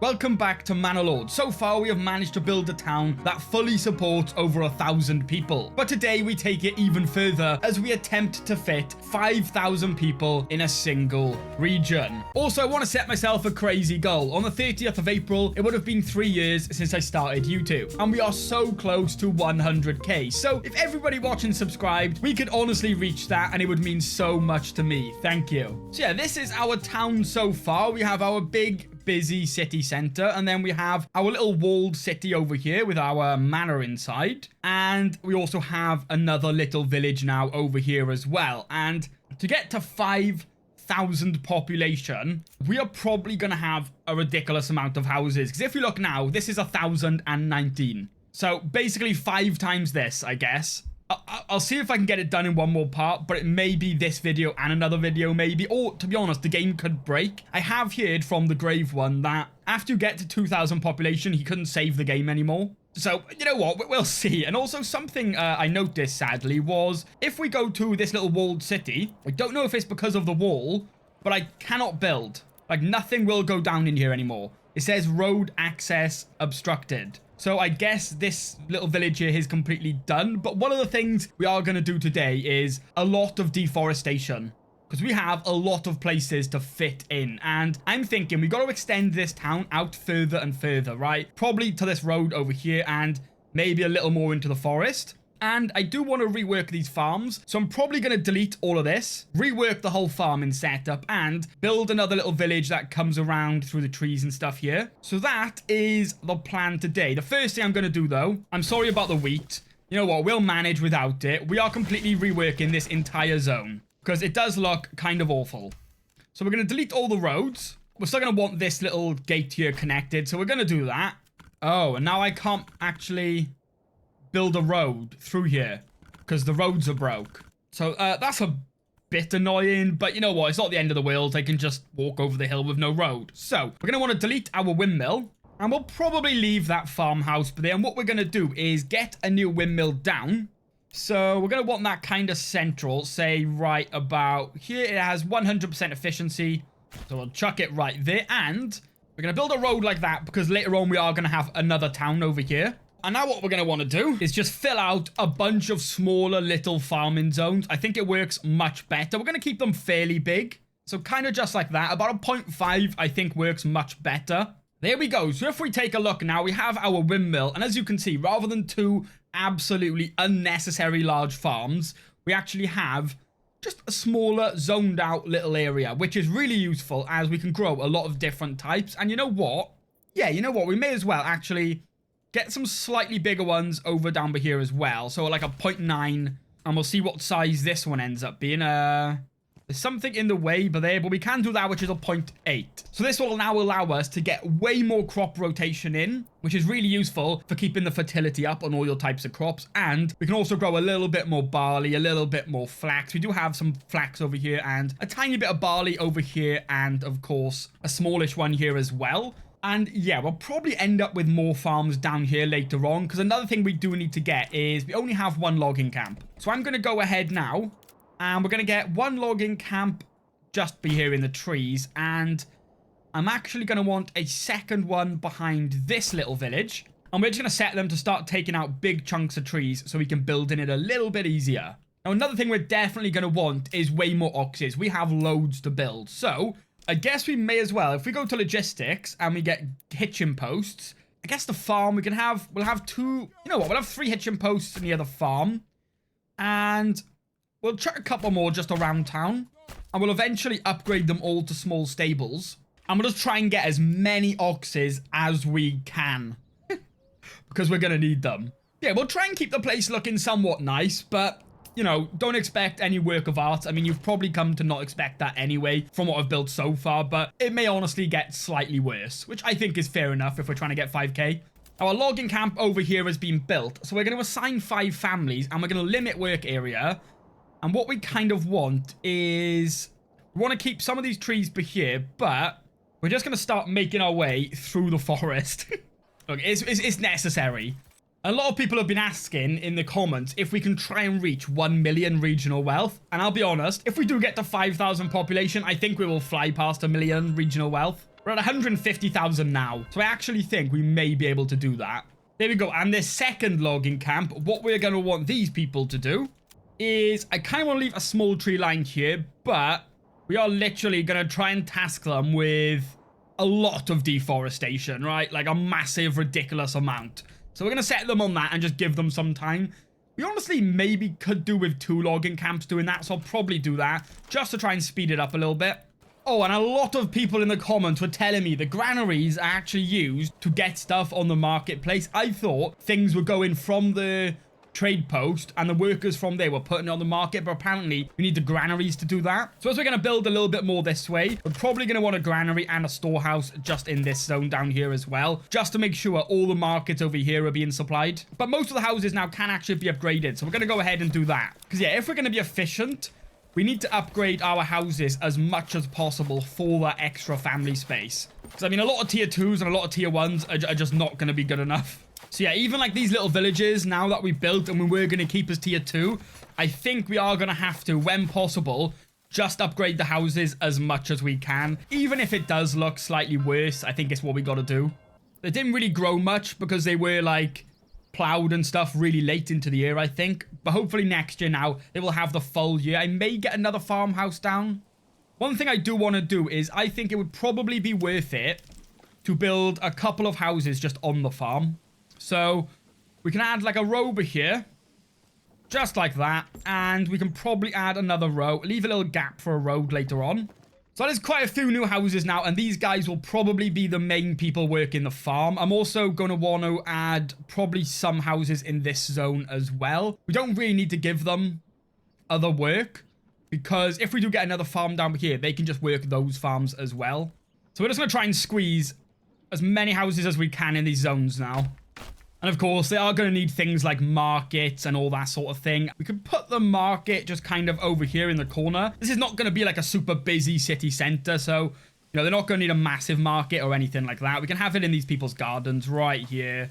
Welcome back to Manor Lords. So far, we have managed to build a town that fully supports over 1,000 people. But today, we take it even further as we attempt to fit 5,000 people in a single region. Also, I want to set myself a crazy goal. On the 30th of April, it would have been 3 years since I started YouTube. And we are so close to 100k. So if everybody watching subscribed, we could honestly reach that and it would mean so much to me. Thank you. So yeah, this is our town so far. We have our big busy city center, and then we have our little walled city over here with our manor inside, and we also have another little village now over here as well. And to get to 5,000 population, we are probably gonna have a ridiculous amount of houses, because if you look now, this is 1,019, so basically 5 times this, I guess. I'll see if I can get it done in one more part, but it may be this video and another video maybe, or to be honest, the game could break. I have heard from the Grave One that after you get to 2,000 population, he couldn't save the game anymore. So, you know what, we'll see. And also something I noticed, sadly, was if we go to this little walled city, I don't know if it's because of the wall, but I cannot build. Like, nothing will go down in here anymore. It says road access obstructed. So I guess this little village here is completely done. But one of the things we are going to do today is a lot of deforestation, because we have a lot of places to fit in. And I'm thinking we got to extend this town out further and further, right? Probably to this road over here and maybe a little more into the forest. And I do want to rework these farms, so I'm probably going to delete all of this, rework the whole farming setup, and build another little village that comes around through the trees and stuff here. So that is the plan today. The first thing I'm going to do, though, I'm sorry about the wheat. You know what? We'll manage without it. We are completely reworking this entire zone, because it does look kind of awful. So we're going to delete all the roads. We're still going to want this little gate here connected, so we're going to do that. Oh, and now I can't actually build a road through here because the roads are broke. So that's a bit annoying, but you know what? It's not the end of the world. I can just walk over the hill with no road. So we're going to want to delete our windmill, and we'll probably leave that farmhouse there. And what we're going to do is get a new windmill down. So we're going to want that kind of central, say right about here. It has 100% efficiency. So we'll chuck it right there. And we're going to build a road like that because later on we are going to have another town over here. And now what we're going to want to do is just fill out a bunch of smaller little farming zones. I think it works much better. We're going to keep them fairly big. So kind of just like that. About a 0.5 I think works much better. There we go. So if we take a look now, we have our windmill. And as you can see, rather than 2 absolutely unnecessary large farms, we actually have just a smaller zoned out little area, which is really useful as we can grow a lot of different types. And you know what? Yeah, you know what? We may as well actually get some slightly bigger ones over down here as well. So like a 0.9. And we'll see what size this one ends up being. There's something in the way but we can do that, which is a 0.8. So this will now allow us to get way more crop rotation in, which is really useful for keeping the fertility up on all your types of crops. And we can also grow a little bit more barley, a little bit more flax. We do have some flax over here and a tiny bit of barley over here. And of course, a smallish one here as well. And yeah, we'll probably end up with more farms down here later on, because another thing we do need to get is we only have 1 logging camp. So I'm going to go ahead now, and we're going to get 1 logging camp just be here in the trees. And I'm actually going to want a second one behind this little village. And we're just going to set them to start taking out big chunks of trees so we can build in it a little bit easier. Now, another thing we're definitely going to want is way more oxes. We have loads to build. So I guess we may as well, if we go to logistics and we get hitching posts, I guess the farm we'll have 2, you know what, we'll have 3 hitching posts near the farm. And we'll chuck a couple more just around town. And we'll eventually upgrade them all to small stables. And we'll just try and get as many oxes as we can. Because we're going to need them. Yeah, we'll try and keep the place looking somewhat nice, but you know, don't expect any work of art. I mean, you've probably come to not expect that anyway from what I've built so far, but it may honestly get slightly worse, which I think is fair enough if we're trying to get 5k. Our logging camp over here has been built, so we're going to assign 5 families, and we're going to limit work area. And what we kind of want is we want to keep some of these trees by here, but we're just going to start making our way through the forest. Look, it's necessary. A lot of people have been asking in the comments if we can try and reach 1 million regional wealth. And I'll be honest, if we do get to 5,000 population, I think we will fly past 1 million regional wealth. We're at 150,000 now. So I actually think we may be able to do that. There we go. And this second logging camp, what we're going to want these people to do is I kind of want to leave a small tree line here, but we are literally going to try and task them with a lot of deforestation, right? Like a massive, ridiculous amount. So we're going to set them on that and just give them some time. We honestly maybe could do with 2 logging camps doing that, so I'll probably do that just to try and speed it up a little bit. Oh, and a lot of people in the comments were telling me the granaries are actually used to get stuff on the marketplace. I thought things were going from the trade post and the workers from there were putting it on the market, but apparently we need the granaries to do that. So as we're going to build a little bit more this way, we're probably going to want a granary and a storehouse just in this zone down here as well, just to make sure all the markets over here are being supplied. But most of the houses now can actually be upgraded, so we're going to go ahead and do that. Because yeah, if we're going to be efficient, we need to upgrade our houses as much as possible for that extra family space. Because I mean, a lot of tier 2s and a lot of tier 1s are just not going to be good enough. So yeah, even like these little villages now that we've built and we were going to keep as tier 2, I think we are going to have to, when possible, just upgrade the houses as much as we can. Even if it does look slightly worse, I think it's what we got to do. They didn't really grow much because they were like plowed and stuff really late into the year, I think. But hopefully next year now, they will have the full year. I may get another farmhouse down. One thing I do want to do is I think it would probably be worth it to build a couple of houses just on the farm. So we can add like a row over here, just like that. And we can probably add another row, leave a little gap for a road later on. So there's quite a few new houses now, and these guys will probably be the main people working the farm. I'm also going to want to add probably some houses in this zone as well. We don't really need to give them other work, because if we do get another farm down here, they can just work those farms as well. So we're just going to try and squeeze as many houses as we can in these zones now. And of course, they are going to need things like markets and all that sort of thing. We could put the market just kind of over here in the corner. This is not going to be like a super busy city center, so, you know, they're not going to need a massive market or anything like that. We can have it in these people's gardens right here.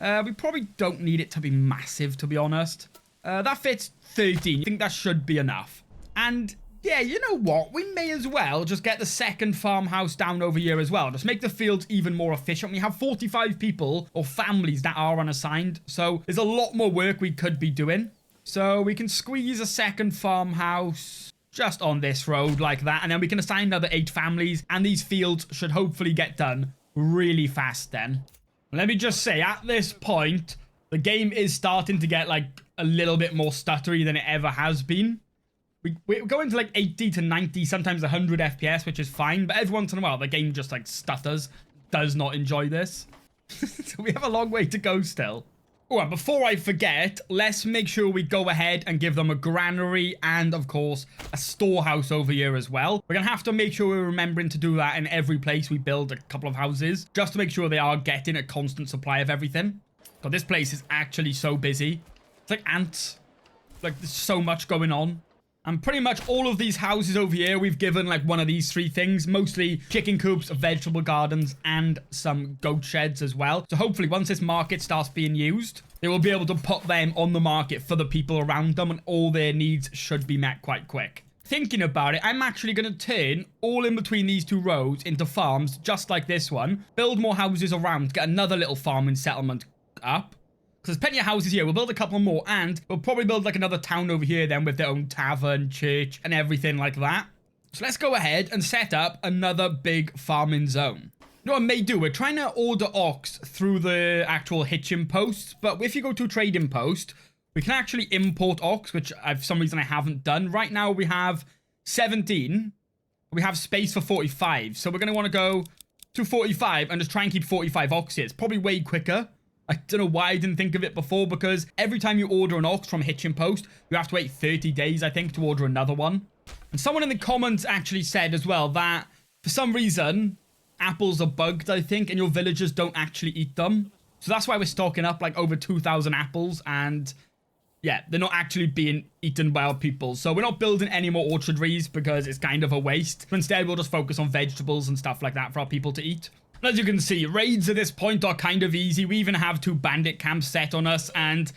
We probably don't need it to be massive, to be honest. That fits 13. I think that should be enough. And yeah, you know what? We may as well just get the second farmhouse down over here as well. Just make the fields even more efficient. We have 45 people or families that are unassigned. So there's a lot more work we could be doing. So we can squeeze a second farmhouse just on this road like that. And then we can assign another 8 families. And these fields should hopefully get done really fast then. Let me just say, at this point, the game is starting to get like a little bit more stuttery than it ever has been. We're going to like 80 to 90, sometimes 100 FPS, which is fine. But every once in a while, the game just like stutters. Does not enjoy this. So we have a long way to go still. Oh, and before I forget, let's make sure we go ahead and give them a granary and, of course, a storehouse over here as well. We're going to have to make sure we're remembering to do that in every place we build a couple of houses, just to make sure they are getting a constant supply of everything. God, this place is actually so busy. It's like ants. Like, there's so much going on. And pretty much all of these houses over here, we've given like one of these 3 things. Mostly chicken coops, vegetable gardens, and some goat sheds as well. So hopefully once this market starts being used, they will be able to put them on the market for the people around them. And all their needs should be met quite quick. Thinking about it, I'm actually going to turn all in between these 2 roads into farms just like this one. Build more houses around, get another little farming settlement up. Because there's plenty of houses here. We'll build a couple more, and we'll probably build like another town over here then with their own tavern, church, and everything like that. So let's go ahead and set up another big farming zone. You know what I may do? We're trying to order ox through the actual hitching posts, but if you go to trading post, we can actually import ox, which for some reason I haven't done. Right now we have 17. We have space for 45, so we're going to want to go to 45 and just try and keep 45 oxes. Probably way quicker. I don't know why I didn't think of it before, because every time you order an ox from Hitching Post, you have to wait 30 days, I think, to order another one. And someone in the comments actually said as well that for some reason, apples are bugged, I think, and your villagers don't actually eat them. So that's why we're stocking up like over 2,000 apples, and yeah, they're not actually being eaten by our people. So we're not building any more orchardries because it's kind of a waste. But instead, we'll just focus on vegetables and stuff like that for our people to eat. As you can see, raids at this point are kind of easy. We even have 2 bandit camps set on us, and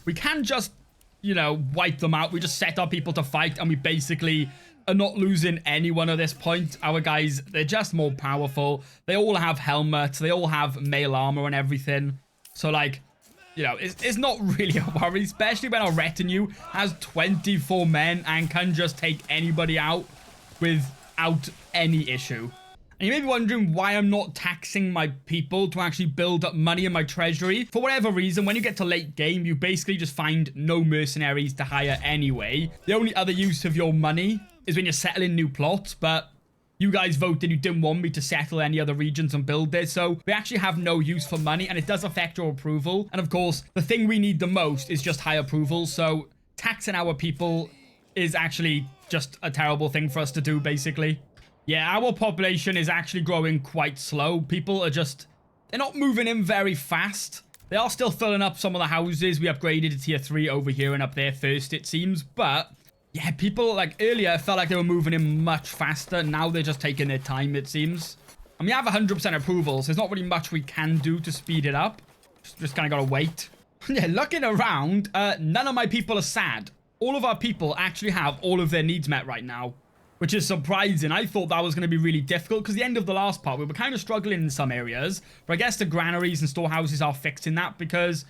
we can just, you know, wipe them out. We just set our people to fight, and we basically are not losing anyone at this point. Our guys, they're just more powerful. They all have helmets. They all have mail armor and everything. So, like, you know, it's not really a worry, especially when our retinue has 24 men and can just take anybody out without any issue. And you may be wondering why I'm not taxing my people to actually build up money in my treasury. For whatever reason, when you get to late game, you basically just find no mercenaries to hire anyway. The only other use of your money is when you're settling new plots, but you guys voted you didn't want me to settle any other regions and build this, so we actually have no use for money, and it does affect your approval. And of course, the thing we need the most is just high approval, so taxing our people is actually just a terrible thing for us to do, basically. Yeah, our population is actually growing quite slow. People are just, they're not moving in very fast. They are still filling up some of the houses. We upgraded to tier 3 over here and up there first, it seems. But yeah, people, like, earlier felt like they were moving in much faster. Now they're just taking their time, it seems. And we have 100% approval, so there's not really much we can do to speed it up. Just kind of gotta wait. Yeah, looking around, none of my people are sad. All of our people actually have all of their needs met right now, which is surprising. I thought that was going to be really difficult because the end of the last part, we were kind of struggling in some areas. But I guess the granaries and storehouses are fixing that because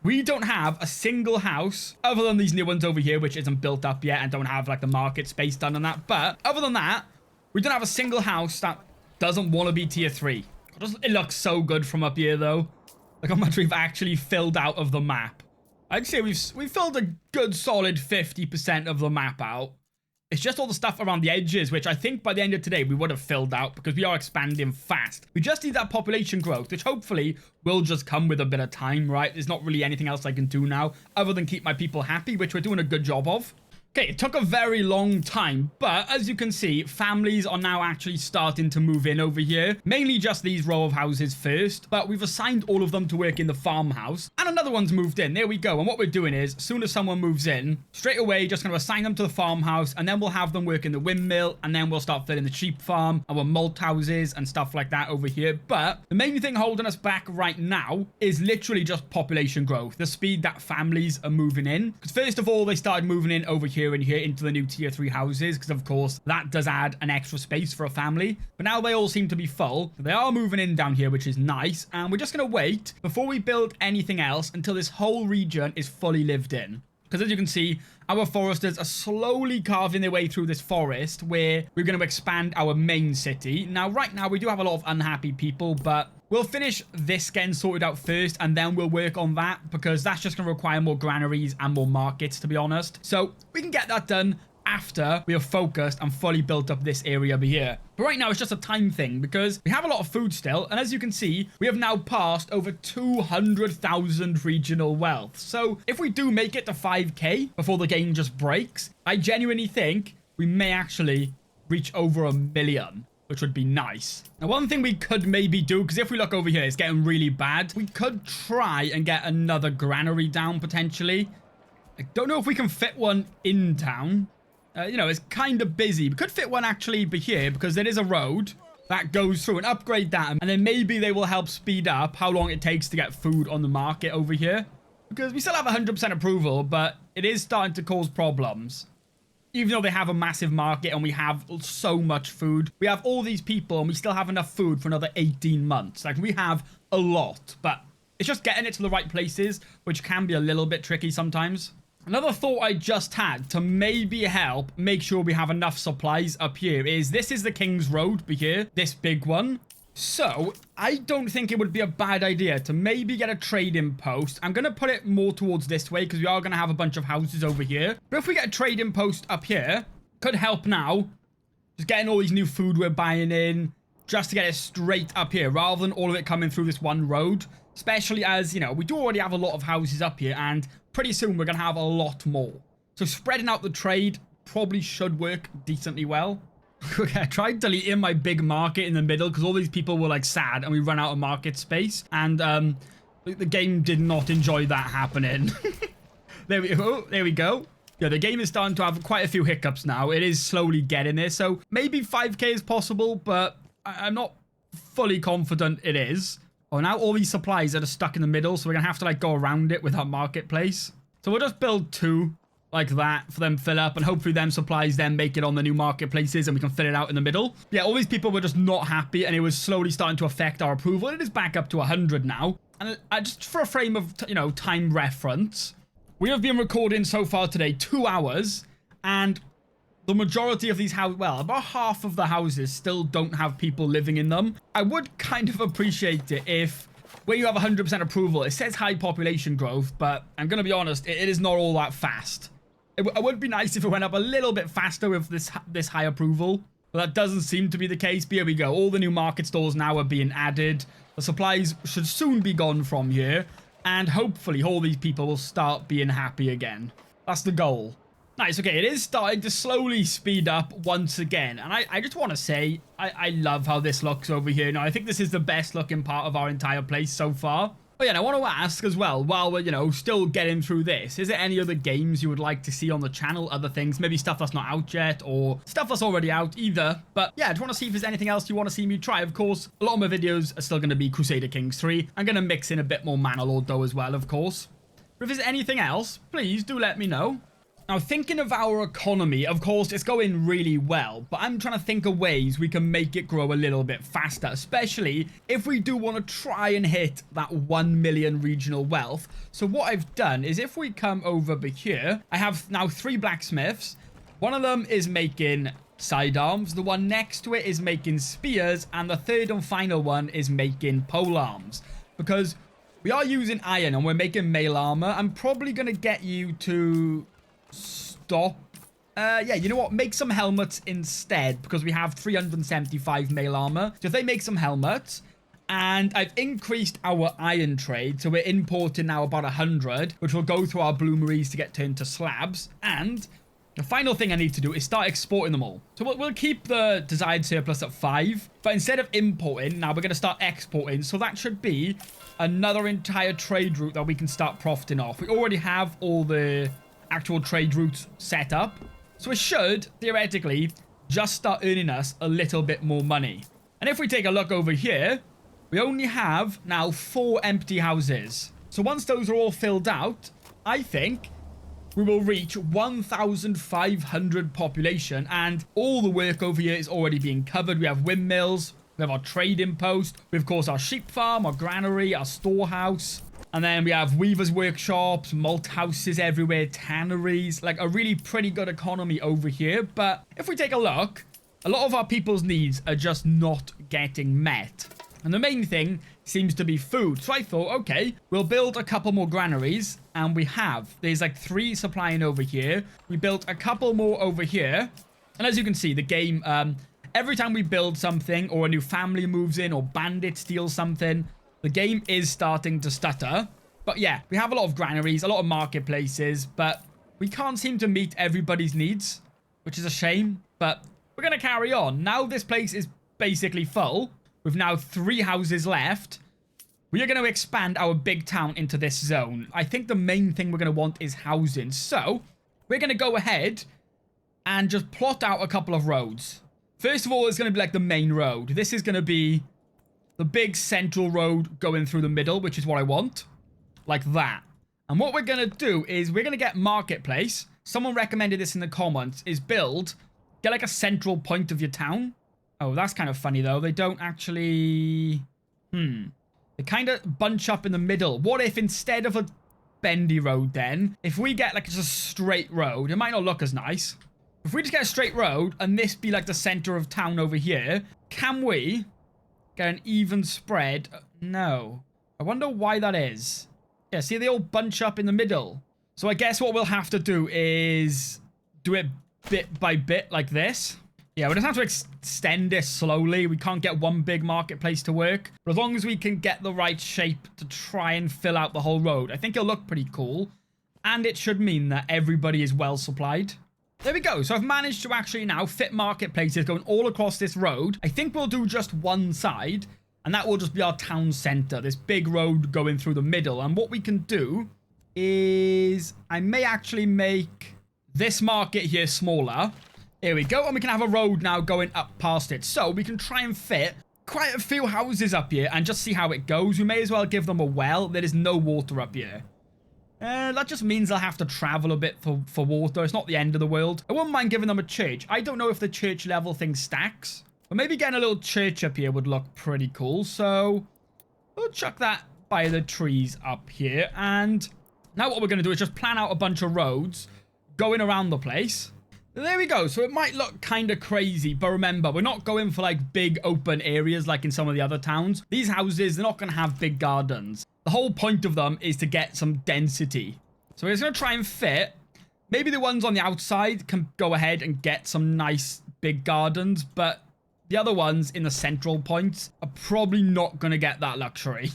we don't have a single house other than these new ones over here, which isn't built up yet and don't have like the market space done on that. But other than that, we don't have a single house that doesn't want to be tier 3. It looks so good from up here though. Look how much we've actually filled out of the map. I'd say we've filled a good solid 50% of the map out. It's just all the stuff around the edges, which I think by the end of today, we would have filled out because we are expanding fast. We just need that population growth, which hopefully will just come with a bit of time, right? There's not really anything else I can do now other than keep my people happy, which we're doing a good job of. Okay, it took a very long time, but as you can see, families are now actually starting to move in over here. Mainly just these row of houses first, but we've assigned all of them to work in the farmhouse. And another one's moved in. There we go. And what we're doing is, as soon as someone moves in, straight away, just going to assign them to the farmhouse, and then we'll have them work in the windmill, and then we'll start filling the sheep farm, our malt houses, and stuff like that over here. But the main thing holding us back right now is literally just population growth, the speed that families are moving in. Because first of all, they started moving in over here and here into the new tier 3 houses, because of course that does add an extra space for a family. But now they all seem to be full. They are moving in down here, which is nice, and we're just going to wait before we build anything else until this whole region is fully lived in. Because as you can see, our foresters are slowly carving their way through this forest where we're going to expand our main city. Now, right now, we do have a lot of unhappy people, but we'll finish this getting sorted out first, and then we'll work on that, because that's just going to require more granaries and more markets, to be honest. So we can get that done after we have focused and fully built up this area over here. But right now, it's just a time thing, because we have a lot of food still, and as you can see, we have now passed over 200,000 regional wealth. So if we do make it to 5k before the game just breaks, I genuinely think we may actually reach over 1 million. Which would be nice. Now, one thing we could maybe do, because if we look over here, it's getting really bad. We could try and get another granary down, potentially. I don't know if we can fit one in town. You know, it's kind of busy. We could fit one actually here, because there is a road that goes through, and upgrade that. And then maybe they will help speed up how long it takes to get food on the market over here. Because we still have 100% approval, but it is starting to cause problems. Even though they have a massive market and we have so much food, we have all these people and we still have enough food for another 18 months. Like, we have a lot, but it's just getting it to the right places, which can be a little bit tricky sometimes. Another thought I just had to maybe help make sure we have enough supplies up here is, this is the King's Road over here, this big one. So, I don't think it would be a bad idea to maybe get a trading post. I'm going to put it more towards this way because we are going to have a bunch of houses over here. But if we get a trading post up here, could help now. Just getting all these new food we're buying in, just to get it straight up here rather than all of it coming through this one road. Especially as, you know, we do already have a lot of houses up here, and pretty soon we're going to have a lot more. So spreading out the trade probably should work decently well. Okay, I tried deleting my big market in the middle because all these people were like sad and we ran out of market space, and the game did not enjoy that happening. There we go. Yeah, the game is starting to have quite a few hiccups now. It is slowly getting there, so maybe 5k is possible, but I'm not fully confident it is. Oh, now all these supplies are just stuck in the middle, so we're gonna have to like go around it with our marketplace. So we'll just build 2 like that for them to fill up, and hopefully them supplies then make it on the new marketplaces and we can fill it out in the middle. Yeah, all these people were just not happy and it was slowly starting to affect our approval. It is back up to 100 now. And just for a frame of, time reference, we have been recording so far today 2 hours, and the majority of these houses, well, about half of the houses still don't have people living in them. I would kind of appreciate it if, when you have 100% approval, it says high population growth, but I'm going to be honest, it is not all that fast. It would be nice if it went up a little bit faster with this high approval, but that doesn't seem to be the case. But here we go. All the new market stalls now are being added. The supplies should soon be gone from here, and hopefully all these people will start being happy again. That's the goal. Nice, okay, it is starting to slowly speed up once again, and I just want to say, I love how this looks over here. Now, I think this is the best looking part of our entire place so far. Oh yeah, and I want to ask as well, while we're, still getting through this, is there any other games you would like to see on the channel, other things, maybe stuff that's not out yet, or stuff that's already out either? But yeah, I just want to see if there's anything else you want to see me try. Of course, a lot of my videos are still going to be Crusader Kings 3. I'm going to mix in a bit more Manor Lord though as well, of course. But if there's anything else, please do let me know. Now, thinking of our economy, of course, it's going really well, but I'm trying to think of ways we can make it grow a little bit faster, especially if we do want to try and hit that 1 million regional wealth. So what I've done is if we come over here, I have now 3 blacksmiths. One of them is making sidearms, the one next to it is making spears, and the third and final one is making pole arms. Because we are using iron and we're making mail armor, I'm probably going to get you to stop. Yeah, you know what? Make some helmets instead, because we have 375 mail armor. So if they make some helmets, and I've increased our iron trade, so we're importing now about 100, which will go through our bloomeries to get turned to slabs. And the final thing I need to do is start exporting them all. So we'll keep the desired surplus at 5, but instead of importing, now we're going to start exporting. So that should be another entire trade route that we can start profiting off. We already have all the actual trade routes set up, so it should theoretically just start earning us a little bit more money. And if we take a look over here, we only have now 4 empty houses. So once those are all filled out, I think we will reach 1,500 population, and all the work over here is already being covered. We have windmills, we have our trading post, we have, of course, our sheep farm, our granary, our storehouse. And then we have weavers' workshops, malt houses everywhere, tanneries, like a really pretty good economy over here. But if we take a look, a lot of our people's needs are just not getting met. And the main thing seems to be food. So I thought, okay, we'll build a couple more granaries. And we have. There's like 3 supplying over here. We built a couple more over here. And as you can see, the game, every time we build something or a new family moves in or bandit steals something, the game is starting to stutter. But yeah, we have a lot of granaries, a lot of marketplaces, but we can't seem to meet everybody's needs, which is a shame. But we're going to carry on. Now this place is basically full. We've now 3 houses left. We are going to expand our big town into this zone. I think the main thing we're going to want is housing. So we're going to go ahead and just plot out a couple of roads. First of all, it's going to be like the main road. This is going to be the big central road going through the middle, which is what I want. Like that. And what we're going to do is we're going to get marketplace. Someone recommended this in the comments, is get like a central point of your town. Oh, that's kind of funny though. They don't actually... They kind of bunch up in the middle. What if instead of a bendy road then, if we get like just a straight road, it might not look as nice. If we just get a straight road and this be like the center of town over here, can we get an even spread? No. I wonder why that is. Yeah, see, they all bunch up in the middle. So I guess what we'll have to do is do it bit by bit like this. Yeah, we just have to extend this slowly. We can't get one big marketplace to work. But as long as we can get the right shape to try and fill out the whole road, I think it'll look pretty cool. And it should mean that everybody is well supplied. There we go. So I've managed to actually now fit marketplaces going all across this road. I think we'll do just one side, and that will just be our town center, this big road going through the middle. And what we can do is I may actually make this market here smaller. Here we go. And we can have a road now going up past it. So we can try and fit quite a few houses up here and just see how it goes. We may as well give them a well. There is no water up here. That just means they'll have to travel a bit for water. It's not the end of the world. I wouldn't mind giving them a church. I don't know if the church level thing stacks, but maybe getting a little church up here would look pretty cool. So we'll chuck that by the trees up here. And now what we're going to do is just plan out a bunch of roads going around the place. There we go. So it might look kind of crazy, but remember, we're not going for like big open areas like in some of the other towns. These houses, they're not going to have big gardens. The whole point of them is to get some density. So we're just going to try and fit. Maybe the ones on the outside can go ahead and get some nice big gardens, but the other ones in the central points are probably not going to get that luxury.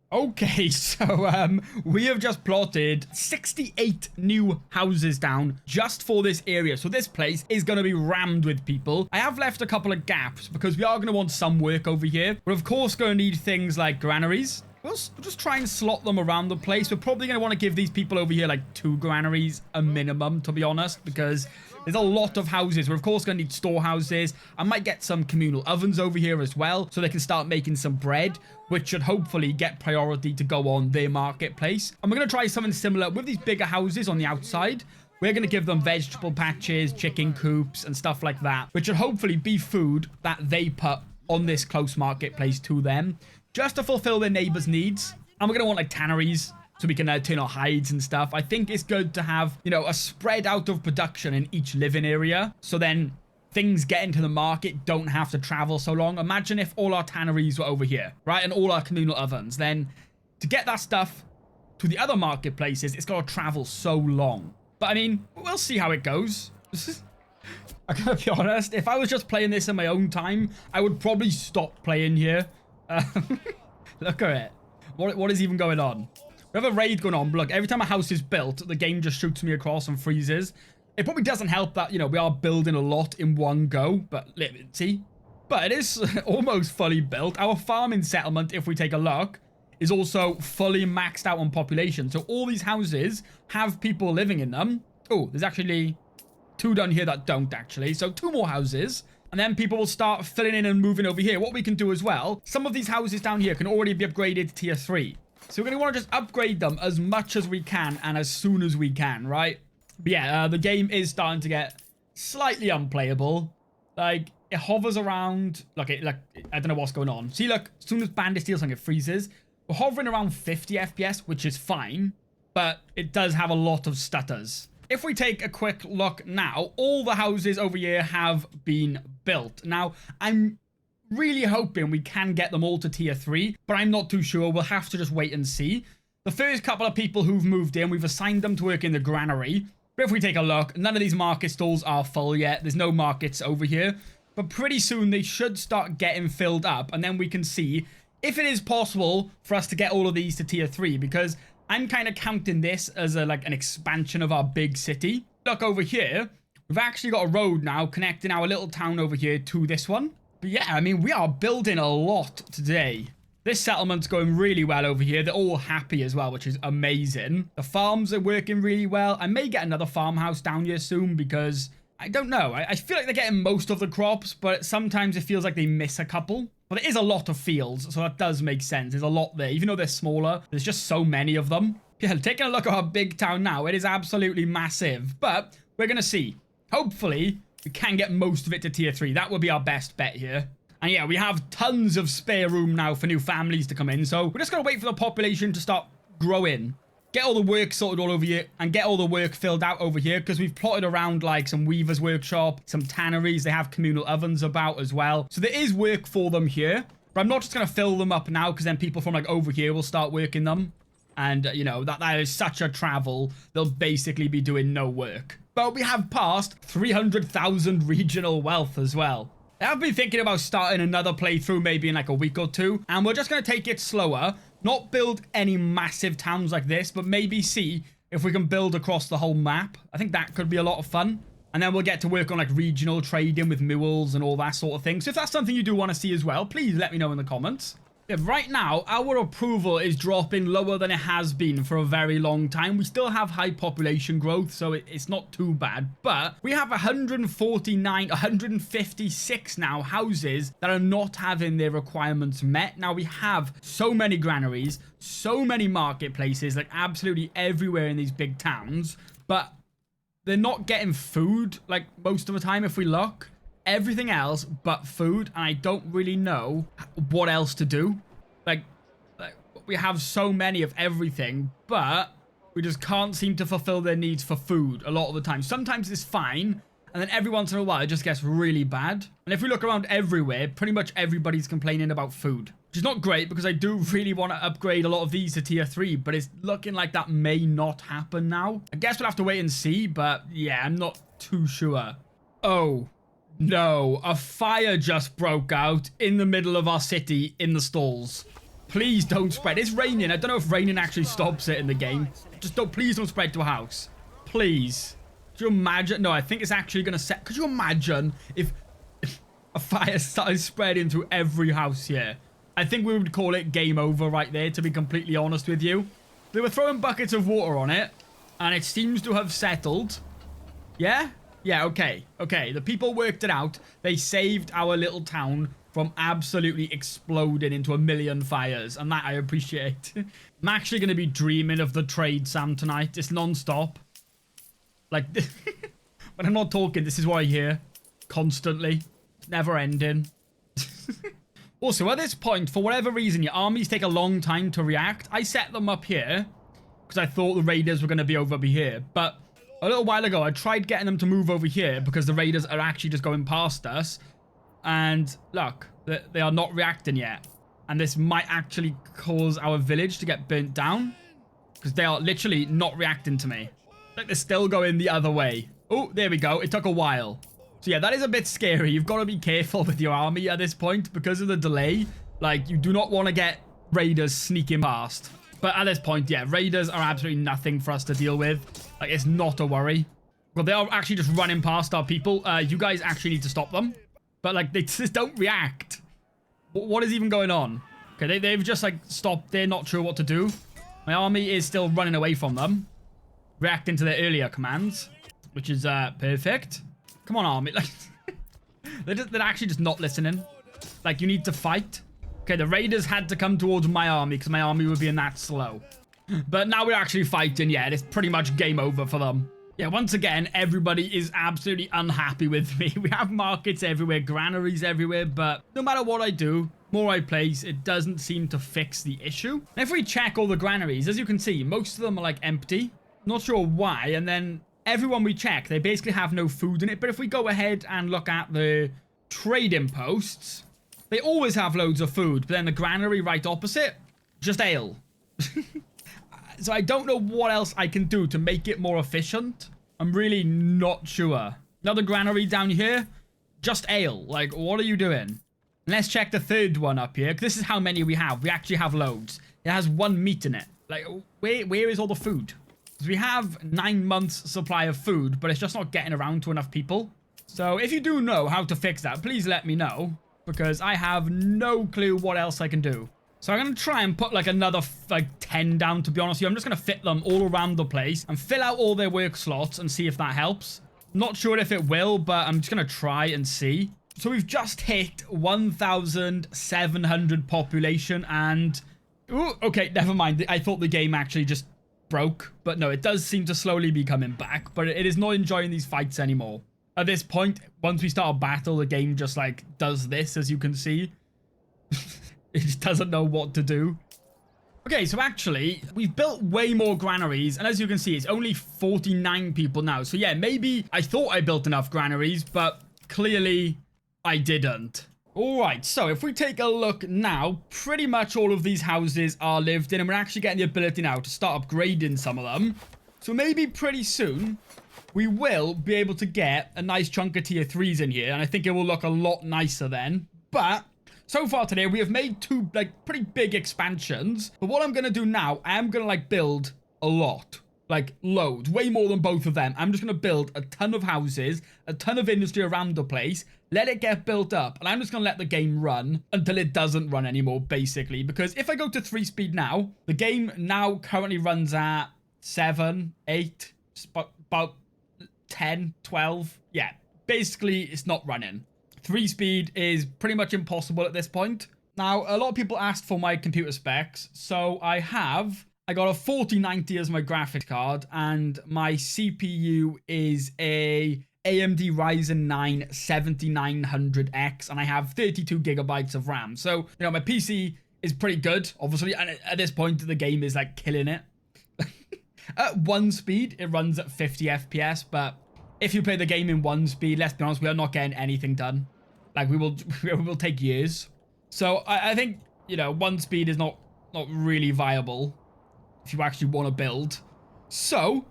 Okay, so we have just plotted 68 new houses down just for this area. So this place is going to be rammed with people. I have left a couple of gaps because we are going to want some work over here. We're of course going to need things like granaries. We'll just try and slot them around the place. We're probably going to want to give these people over here like 2 granaries a minimum, to be honest, because there's a lot of houses. We're of course going to need storehouses. I might get some communal ovens over here as well, so they can start making some bread, which should hopefully get priority to go on their marketplace. And we're going to try something similar with these bigger houses on the outside. We're going to give them vegetable patches, chicken coops, and stuff like that, which should hopefully be food that they put on this close marketplace to them, just to fulfill their neighbors' needs. And we're going to want like tanneries, so we can turn our hides and stuff. I think it's good to have, you know, a spread out of production in each living area, so then things get into the market don't have to travel so long. Imagine if all our tanneries were over here, right? And all our communal ovens. Then to get that stuff to the other marketplaces, it's got to travel so long. But I mean, we'll see how it goes. I gotta be honest, if I was just playing this in my own time, I would probably stop playing here. Look at it. What is even going on? We have a raid going on, but look, every time a house is built, the game just shoots me across and freezes. It probably doesn't help that, you know, we are building a lot in one go, but see? But it is almost fully built. Our farming settlement, if we take a look, is also fully maxed out on population. So all these houses have people living in them. Oh, there's actually 2 down here that don't actually. So 2 more houses. And then people will start filling in and moving over here. What we can do as well, some of these houses down here can already be upgraded to tier 3. So we're going to want to just upgrade them as much as we can and as soon as we can, right? But yeah, the game is starting to get slightly unplayable. Like, it hovers around. Look, I don't know what's going on. See, look, as soon as Bandit steals something, it freezes. We're hovering around 50 FPS, which is fine, but it does have a lot of stutters. If we take a quick look now, all the houses over here have been built. Now, I'm really hoping we can get them all to tier 3, but I'm not too sure. We'll have to just wait and see. The first couple of people who've moved in, we've assigned them to work in the granary. But if we take a look, none of these market stalls are full yet. There's no markets over here. But pretty soon they should start getting filled up, and then we can see if it is possible for us to get all of these to tier 3, because I'm kind of counting this as like an expansion of our big city. Look over here. We've actually got a road now connecting our little town over here to this one. But yeah, I mean, we are building a lot today. This settlement's going really well over here. They're all happy as well, which is amazing. The farms are working really well. I may get another farmhouse down here soon because I don't know. I feel like they're getting most of the crops, but sometimes it feels like they miss a couple. But it is a lot of fields, so that does make sense. There's a lot there. Even though they're smaller, there's just so many of them. Yeah, taking a look at our big town now, it is absolutely massive. But we're going to see. Hopefully, we can get most of it to tier 3. That would be our best bet here. And yeah, we have tons of spare room now for new families to come in. So we're just going to wait for the population to start growing. Get all the work sorted all over here and get all the work filled out over here, because we've plotted around like some weaver's workshop, some tanneries. They have communal ovens about as well. So there is work for them here. But I'm not just going to fill them up now, because then people from like over here will start working them. And, you know, that is such a travel. They'll basically be doing no work. But we have passed 300,000 regional wealth as well. I've been thinking about starting another playthrough maybe in like a week or 2. And we're just going to take it slower. Not build any massive towns like this, but maybe see if we can build across the whole map. I think that could be a lot of fun. And then we'll get to work on like regional trading with mules and all that sort of thing. So if that's something you do want to see as well, please let me know in the comments. Yeah, right now, our approval is dropping lower than it has been for a very long time. We still have high population growth, so it's not too bad. But we have 156 now houses that are not having their requirements met. Now, we have so many granaries, so many marketplaces, like absolutely everywhere in these big towns. But they're not getting food, like most of the time if we look. Everything else but food, and I don't really know what else to do. Like we have so many of everything, but we just can't seem to fulfill their needs for food a lot of the time. Sometimes it's fine, and then every once in a while it just gets really bad. And if we look around everywhere, pretty much everybody's complaining about food, which is not great because I do really want to upgrade a lot of these to tier 3, but it's looking like that may not happen now. I guess we'll have to wait and see, but yeah, I'm not too sure. Oh. No, a fire just broke out in the middle of our city in the stalls. Please don't spread. It's raining. I don't know if raining actually stops it in the game. Just don't, please don't spread to a house. Please. Could you imagine? No, I think it's actually going to set. Could you imagine if a fire started spreading through every house here? I think we would call it game over right there, to be completely honest with you. They were throwing buckets of water on it, and it seems to have settled. Yeah? Yeah, okay. Okay, the people worked it out. They saved our little town from absolutely exploding into a million fires, and that I appreciate. I'm actually going to be dreaming of the trade, Sam, tonight. It's non-stop. Like, when I'm not talking, this is what I hear. Constantly. Never ending. Also, at this point, for whatever reason, your armies take a long time to react. I set them up here because I thought the raiders were going to be over here, but a little while ago, I tried getting them to move over here because the raiders are actually just going past us. And look, they are not reacting yet. And this might actually cause our village to get burnt down because they are literally not reacting to me. Like they're still going the other way. Oh, there we go. It took a while. So yeah, that is a bit scary. You've got to be careful with your army at this point because of the delay. Like, you do not want to get raiders sneaking past. But at this point, yeah, raiders are absolutely nothing for us to deal with. Like, it's not a worry. Well, they are actually just running past our people. You guys actually need to stop them. But, like, they just don't react. What is even going on? Okay, they've just, like, stopped. They're not sure what to do. My army is still running away from them. Reacting to their earlier commands. Which is, perfect. Come on, army. Like, they're actually just not listening. Like, you need to fight. Okay, the raiders had to come towards my army because my army would be in that slow. But now we're actually fighting. Yeah, it's pretty much game over for them. Yeah, once again, everybody is absolutely unhappy with me. We have markets everywhere, granaries everywhere, but no matter what I do, more I place, it doesn't seem to fix the issue. And if we check all the granaries, as you can see, most of them are like empty. Not sure why. And then everyone we check, they basically have no food in it. But if we go ahead and look at the trading posts, they always have loads of food, but then the granary right opposite, just ale. So I don't know what else I can do to make it more efficient. I'm really not sure. Another granary down here, just ale. Like, what are you doing? Let's check the third one up here, because this is how many we have. We actually have loads. It has 1 meat in it. Like, where is all the food? Because we have 9 months supply of food, but it's just not getting around to enough people. So if you do know how to fix that, please let me know. Because I have no clue what else I can do. So I'm going to try and put like another 10 down, to be honest with you. I'm just going to fit them all around the place and fill out all their work slots and see if that helps. Not sure if it will, but I'm just going to try and see. So we've just hit 1,700 population and... Ooh, okay, never mind. I thought the game actually just broke. But no, it does seem to slowly be coming back. But it is not enjoying these fights anymore. At this point, once we start a battle, the game just, like, does this, as you can see. It just doesn't know what to do. Okay, so actually, we've built way more granaries, and as you can see, it's only 49 people now. So yeah, maybe I thought I built enough granaries, but clearly I didn't. Alright, so if we take a look now, pretty much all of these houses are lived in, and we're actually getting the ability now to start upgrading some of them. So maybe pretty soon we will be able to get a nice chunk of tier 3s in here, and I think it will look a lot nicer then. But so far today, we have made 2, like, pretty big expansions. But what I'm going to do now, I am going to, like, build a lot. Like, loads. Way more than both of them. I'm just going to build a ton of houses, a ton of industry around the place, let it get built up, and I'm just going to let the game run until it doesn't run anymore, basically. Because if I go to 3 speed now, the game now currently runs at 7, 8, about 10, 12. Yeah, basically, it's not running. 3 speed is pretty much impossible at this point. Now, a lot of people asked for my computer specs, so I got a 4090 as my graphics card, and my CPU is a AMD Ryzen 9 7900X, and I have 32 gigabytes of RAM. So, my PC is pretty good, obviously, and at this point, the game is, like, killing it. At 1 speed, it runs at 50 FPS, but if you play the game in 1 speed, let's be honest, we are not getting anything done. Like, we will take years. So, I think, 1 speed is not really viable if you actually want to build. So,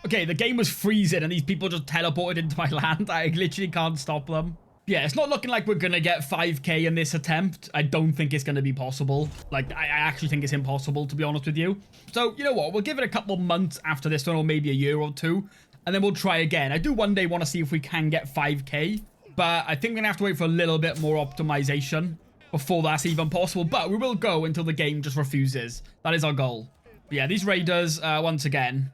okay, the game was freezing and these people just teleported into my land. I literally can't stop them. Yeah, it's not looking like we're gonna get 5k in this attempt. I don't think it's gonna be possible. Like, I actually think it's impossible, to be honest with you. So, you know what? We'll give it a couple months after this one, or maybe a year or two, and then we'll try again. I do one day want to see if we can get 5k, but I think we're gonna have to wait for a little bit more optimization before that's even possible. But we will go until the game just refuses. That is our goal. But yeah, these raiders, once again,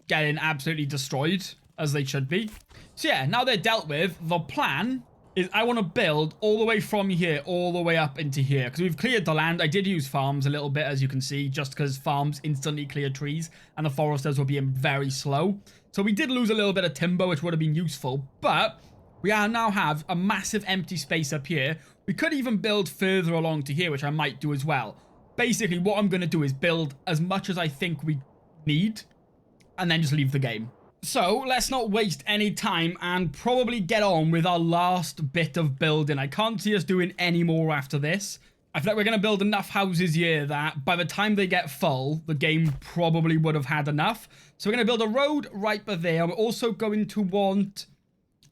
getting absolutely destroyed, as they should be. So yeah, now they're dealt with, the plan is I want to build all the way from here, all the way up into here, because we've cleared the land. I did use farms a little bit, as you can see, just because farms instantly clear trees, and the foresters were being very slow. So we did lose a little bit of timber, which would have been useful, but we now have a massive empty space up here. We could even build further along to here, which I might do as well. Basically, what I'm going to do is build as much as I think we need, and then just leave the game. So, let's not waste any time and probably get on with our last bit of building. I can't see us doing any more after this. I feel like we're going to build enough houses here that by the time they get full, the game probably would have had enough. So we're going to build a road right by there. We're also going to want,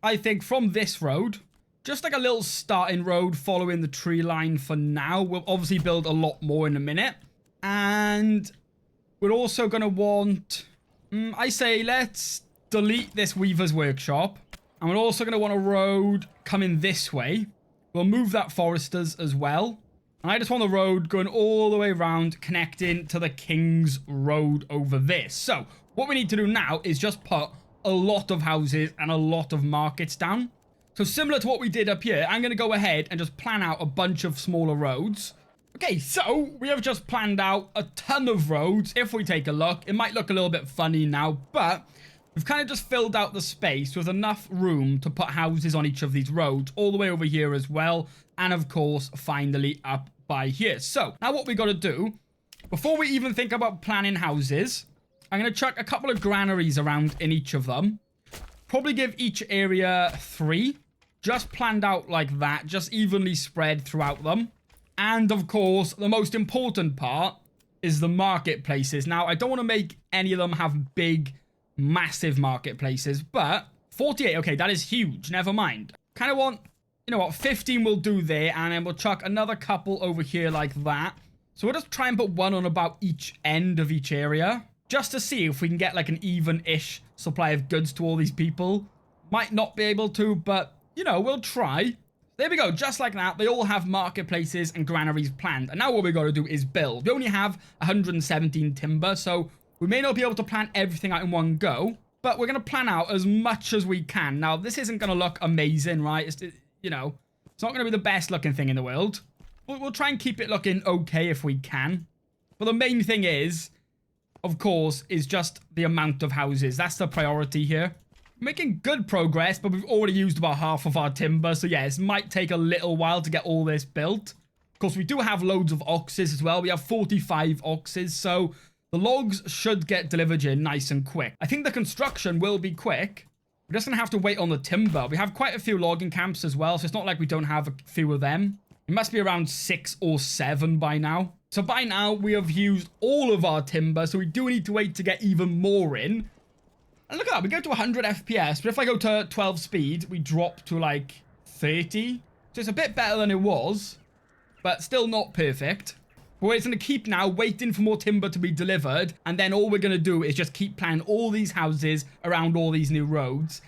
I think, from this road, just like a little starting road following the tree line for now. We'll obviously build a lot more in a minute. And we're also going to want, I say let's delete this Weaver's Workshop. And we're also going to want a road coming this way. We'll move that Foresters as well. And I just want the road going all the way around, connecting to the King's Road over this. So, what we need to do now is just put a lot of houses and a lot of markets down. So, similar to what we did up here, I'm going to go ahead and just plan out a bunch of smaller roads. Okay, so we have just planned out a ton of roads. If we take a look, it might look a little bit funny now, but we've kind of just filled out the space with enough room to put houses on each of these roads, all the way over here as well, and of course, finally up by here. So, now what we got to do, before we even think about planning houses, I'm going to chuck a couple of granaries around in each of them. Probably give each area 3, just planned out like that, just evenly spread throughout them. And of course, the most important part is the marketplaces. Now, I don't want to make any of them have big, massive marketplaces, but 48, okay, that is huge. Never mind. Kind of want, you know what, 15 will do there, and then we'll chuck another couple over here like that. So we'll just try and put one on about each end of each area, just to see if we can get like an even-ish supply of goods to all these people. Might not be able to, but, you know, we'll try. There we go, just like that. They all have marketplaces and granaries planned. And now what we got to do is build. We only have 117 timber, so we may not be able to plan everything out in one go, but we're going to plan out as much as we can. Now, this isn't going to look amazing, right? It's, you know, it's not going to be the best looking thing in the world. We'll try and keep it looking okay if we can. But the main thing is, of course, is just the amount of houses. That's the priority here. Making good progress, but we've already used about half of our timber. So yeah, it might take a little while to get all this built. Of course, we do have loads of oxes as well. We have 45 oxes, so the logs should get delivered in nice and quick. I think the construction will be quick. We're just going to have to wait on the timber. We have quite a few logging camps as well, so it's not like we don't have a few of them. It must be around 6 or 7 by now. So by now, we have used all of our timber, so we do need to wait to get even more in. And look at that, we go to 100 FPS, but if I go to 12 speed, we drop to like 30. So it's a bit better than it was, but still not perfect. We're just going to keep now waiting for more timber to be delivered. And then all we're going to do is just keep planning all these houses around all these new roads.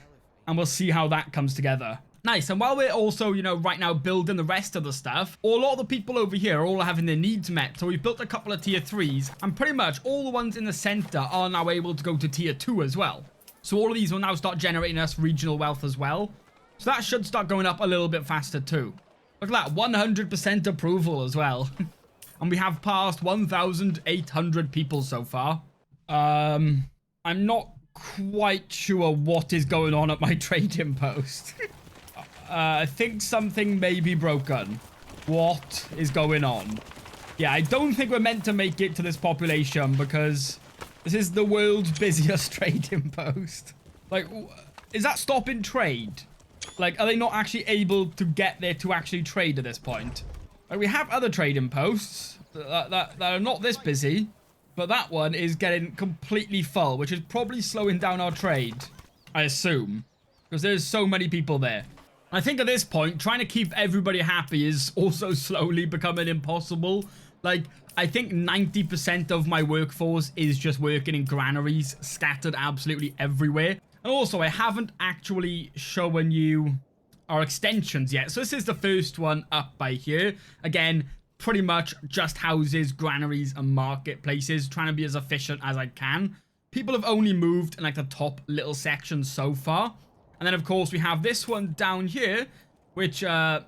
And we'll see how that comes together. Nice. And while we're also, you know, right now building the rest of the stuff, a lot of the people over here are all having their needs met. So we've built a couple of tier 3s. And pretty much all the ones in the center are now able to go to tier 2 as well. So all of these will now start generating us regional wealth as well. So that should start going up a little bit faster too. Look at that. 100% approval as well. And we have passed 1,800 people so far. I'm not quite sure what is going on at my trading post. I think something may be broken. What is going on? Yeah, I don't think we're meant to make it to this population because this is the world's busiest trading post. Like, is that stopping trade? Like, are they not actually able to get there to actually trade at this point? Like, we have other trading posts that are not this busy, but that one is getting completely full, which is probably slowing down our trade, I assume, because there's so many people there. I think at this point, trying to keep everybody happy is also slowly becoming impossible. Like, I think 90% of my workforce is just working in granaries scattered absolutely everywhere. And also, I haven't actually shown you our extensions yet. So this is the first one up by here. Again, pretty much just houses, granaries, and marketplaces. Trying to be as efficient as I can. People have only moved in like the top little section so far. And then, of course, we have this one down here, which, yeah,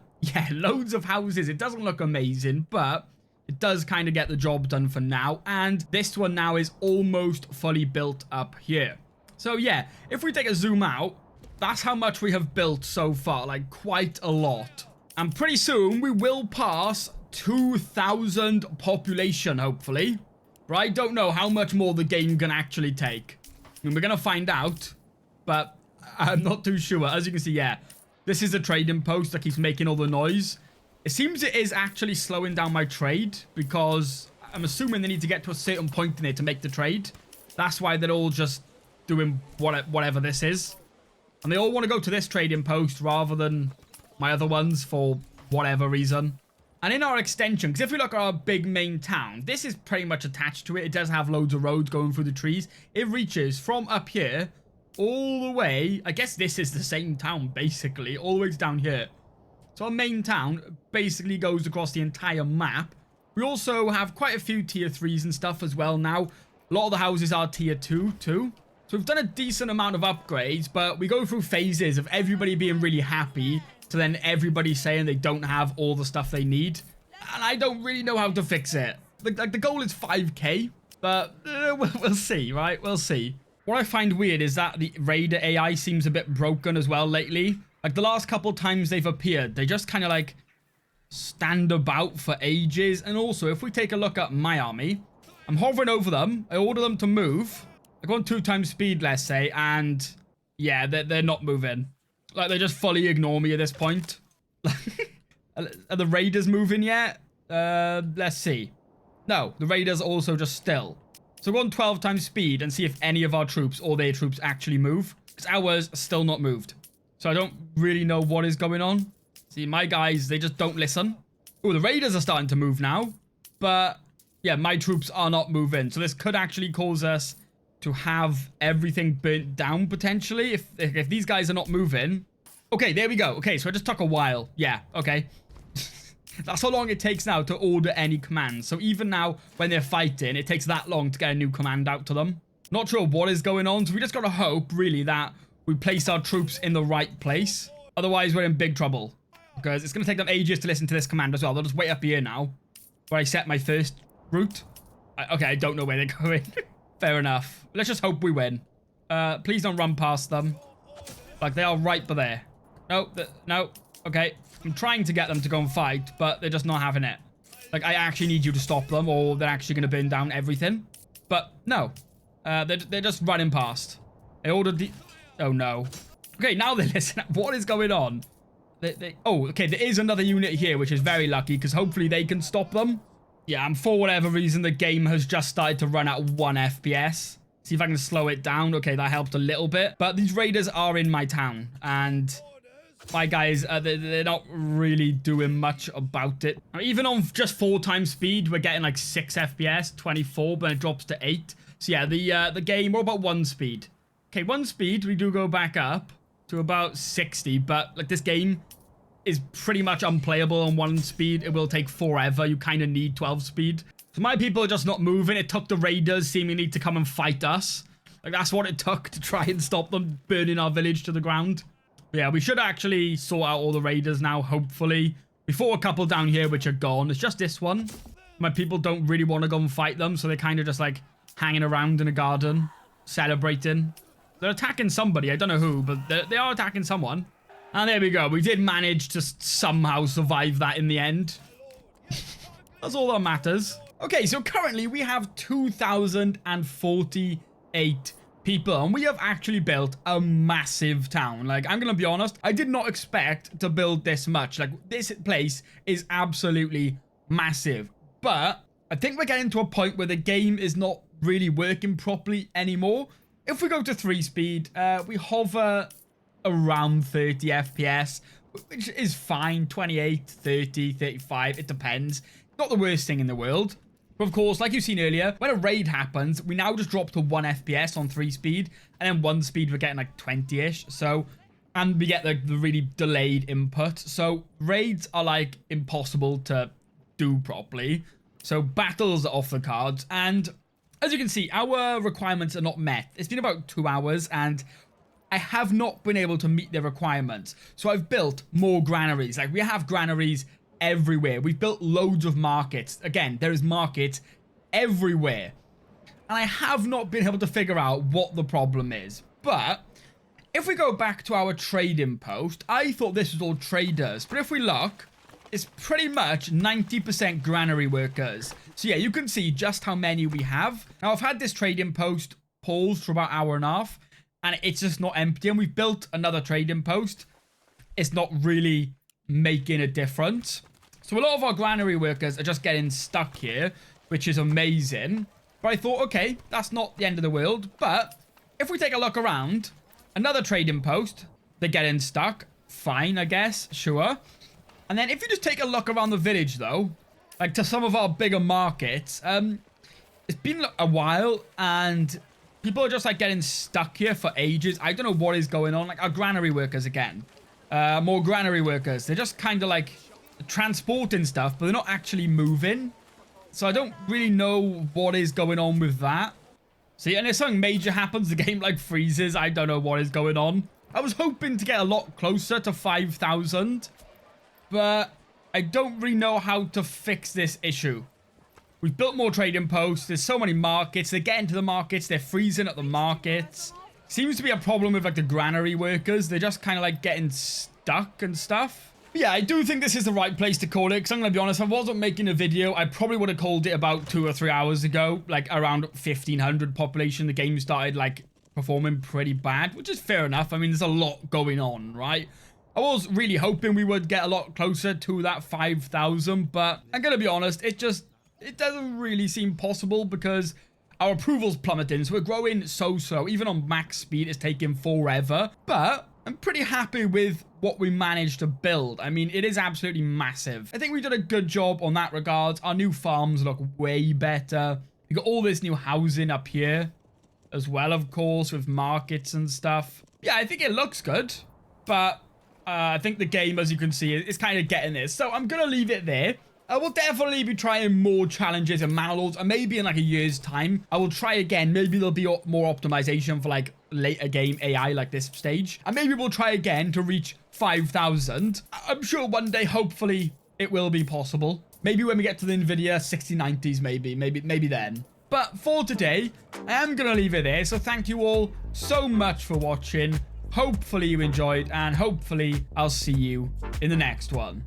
loads of houses. It doesn't look amazing, but it does kind of get the job done for now. And this one now is almost fully built up here. So, yeah, if we take a zoom out, that's how much we have built so far, like quite a lot. And pretty soon we will pass 2,000 population, hopefully. But I don't know how much more the game can actually take. I mean, we're going to find out, but I'm not too sure. As you can see, yeah, this is a trading post that keeps making all the noise. It seems it is actually slowing down my trade because I'm assuming they need to get to a certain point in it to make the trade. That's why they're all just doing whatever this is. And they all want to go to this trading post rather than my other ones for whatever reason. And in our extension, because if we look at our big main town, this is pretty much attached to it. It does have loads of roads going through the trees. It reaches from up here all the way. I guess this is the same town, basically, all the way down here. So our main town basically goes across the entire map. We also have quite a few tier 3s and stuff as well now. A lot of the houses are tier 2 too. So we've done a decent amount of upgrades, but we go through phases of everybody being really happy to then everybody saying they don't have all the stuff they need. And I don't really know how to fix it. Like the goal is 5k, but we'll see, right? We'll see. What I find weird is that the Raider AI seems a bit broken as well lately. Like the last couple times they've appeared, they just kind of like stand about for ages. And also, if we take a look at my army, I'm hovering over them. I order them to move. I go on 2 times speed, let's say, and yeah, they're not moving. Like, they just fully ignore me at this point. Are the Raiders moving yet? Let's see. No, the Raiders are also just still. So go on 12 times speed and see if any of our troops or their troops actually move. Because ours are still not moved. So I don't really know what is going on. See, my guys, they just don't listen. Oh, the Raiders are starting to move now. But yeah, my troops are not moving. So this could actually cause us to have everything burnt down potentially if these guys are not moving. Okay, there we go. Okay, so it just took a while. Yeah, okay. That's how long it takes now to order any commands. So even now, when they're fighting, it takes that long to get a new command out to them. Not sure what is going on, so we just gotta hope, really, that we place our troops in the right place. Otherwise, we're in big trouble. Because it's gonna take them ages to listen to this command as well. They'll just wait up here now, where I set my first route. Okay, I don't know where they're going. Fair enough. Let's just hope we win. Please don't run past them. Like, they are right there. No, no. Okay. I'm trying to get them to go and fight, but they're just not having it. Like, I actually need you to stop them, or they're actually going to burn down everything. But, no. They're just running past. I ordered the... Oh, no. Okay, now they listen. What is going on? Oh, okay, there is another unit here, which is very lucky, because hopefully they can stop them. Yeah, and for whatever reason, the game has just started to run at 1 FPS. See if I can slow it down. Okay, that helped a little bit. But these raiders are in my town. And My guys, they're not really doing much about it. Even on just 4 times speed, we're getting like 6 FPS, 24, but it drops to 8. So yeah, the game, what about 1 speed? Okay, 1 speed, we do go back up to about 60, but like this game is pretty much unplayable on 1 speed. It will take forever. You kind of need 12 speed. So my people are just not moving. It took the raiders seemingly to come and fight us. Like that's what it took to try and stop them burning our village to the ground. But yeah, we should actually sort out all the raiders now, hopefully. We fought a couple down here which are gone. It's just this one. My people don't really want to go and fight them, so they're kind of just like hanging around in a garden, celebrating. They're attacking somebody. I don't know who, but they are attacking someone. And there we go. We did manage to somehow survive that in the end. That's all that matters. Okay, so currently we have 2,048 people, and we have actually built a massive town. Like, I'm gonna be honest, I did not expect to build this much. Like, this place is absolutely massive. But I think we're getting to a point where the game is not really working properly anymore. If we go to 3 speed, we hover around 30 FPS, which is fine. 28, 30, 35, it depends. Not the worst thing in the world. But of course, like you've seen earlier, when a raid happens, we now just drop to 1 FPS on 3 speed, and then 1 speed we're getting like 20-ish. So, and we get the really delayed input. So raids are like impossible to do properly. So battles are off the cards, and as you can see, our requirements are not met. It's been about 2 hours, and I have not been able to meet their requirements. So I've built more granaries. Like, we have granaries everywhere. We've built loads of markets. Again, there is markets everywhere. And I have not been able to figure out what the problem is. But if we go back to our trading post, I thought this was all traders. But if we look, it's pretty much 90% granary workers. So yeah, you can see just how many we have. Now, I've had this trading post paused for about an hour and a half, and it's just not empty. And we've built another trading post. It's not really making a difference. So a lot of our granary workers are just getting stuck here, which is amazing. But I thought, okay, that's not the end of the world. But if we take a look around, another trading post, they're getting stuck. Fine, I guess. Sure. And then if you just take a look around the village, though, like to some of our bigger markets, it's been a while, and people are just like getting stuck here for ages. I don't know what is going on. Like our granary workers again. More granary workers. They're just kind of like transporting stuff, but they're not actually moving. So I don't really know what is going on with that. See, and if something major happens, the game like freezes. I don't know what is going on. I was hoping to get a lot closer to 5,000, but I don't really know how to fix this issue. We've built more trading posts. There's so many markets. They're getting to the markets. They're freezing at the markets. Seems to be a problem with like the granary workers. They're just kind of like getting stuck and stuff. But yeah, I do think this is the right place to call it, because I'm going to be honest, if I wasn't making a video, I probably would have called it about 2 or 3 hours ago. Like around 1,500 population, the game started like performing pretty bad, which is fair enough. I mean, there's a lot going on, right? I was really hoping we would get a lot closer to that 5,000, but I'm going to be honest, it doesn't really seem possible because our approval's plummeting, so we're growing so slow. Even on max speed, it's taking forever, but I'm pretty happy with what we managed to build. I mean, it is absolutely massive. I think we did a good job on that regard. Our new farms look way better. We got all this new housing up here as well, of course, with markets and stuff. Yeah, I think it looks good, but I think the game, as you can see, is kind of getting this. So I'm going to leave it there. I will definitely be trying more challenges in Manor Lords, and maybe in like a year's time, I will try again. Maybe there'll be more optimization for like later game AI like this stage. And maybe we'll try again to reach 5,000. I'm sure one day, hopefully, it will be possible. Maybe when we get to the NVIDIA 6090s, maybe then. But for today, I am going to leave it there. So thank you all so much for watching. Hopefully you enjoyed, and hopefully I'll see you in the next one.